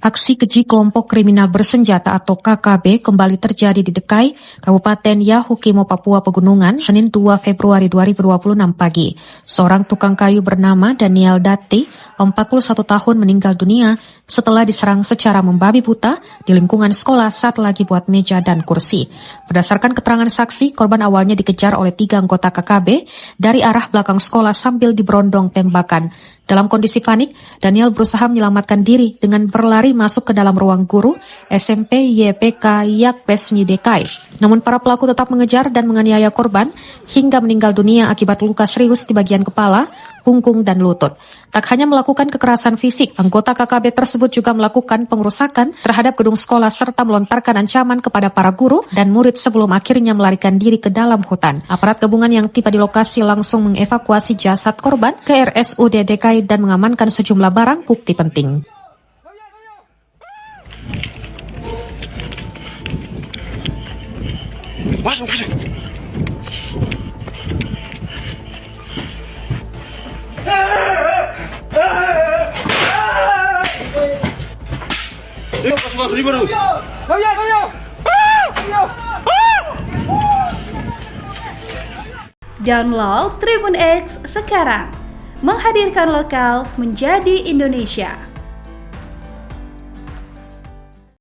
Aksi keji kelompok kriminal bersenjata atau KKB kembali terjadi di Dekai, Kabupaten Yahukimo, Papua Pegunungan, Senin 2 Februari 2026 pagi. Seorang tukang kayu bernama Daniel Datti, 41 tahun, meninggal dunia setelah diserang secara membabi buta di lingkungan sekolah saat lagi buat meja dan kursi. Berdasarkan keterangan saksi, korban awalnya dikejar oleh 3 anggota KKB dari arah belakang sekolah sambil diberondong tembakan. Dalam kondisi panik, Daniel berusaha menyelamatkan diri dengan berlari masuk ke dalam ruang guru SMP YPK Yakpesmi Dekai. Namun para pelaku tetap mengejar dan menganiaya korban hingga meninggal dunia akibat luka serius di bagian kepala, punggung, dan lutut. Tak hanya melakukan kekerasan fisik, anggota KKB tersebut juga melakukan pengerusakan terhadap gedung sekolah serta melontarkan ancaman kepada para guru dan murid sebelum akhirnya melarikan diri ke dalam hutan. Aparat gabungan yang tiba di lokasi langsung mengevakuasi jasad korban ke RSUD DKI dan mengamankan sejumlah barang bukti penting. Masuk. Download Tribun X sekarang, menghadirkan lokal menjadi Indonesia.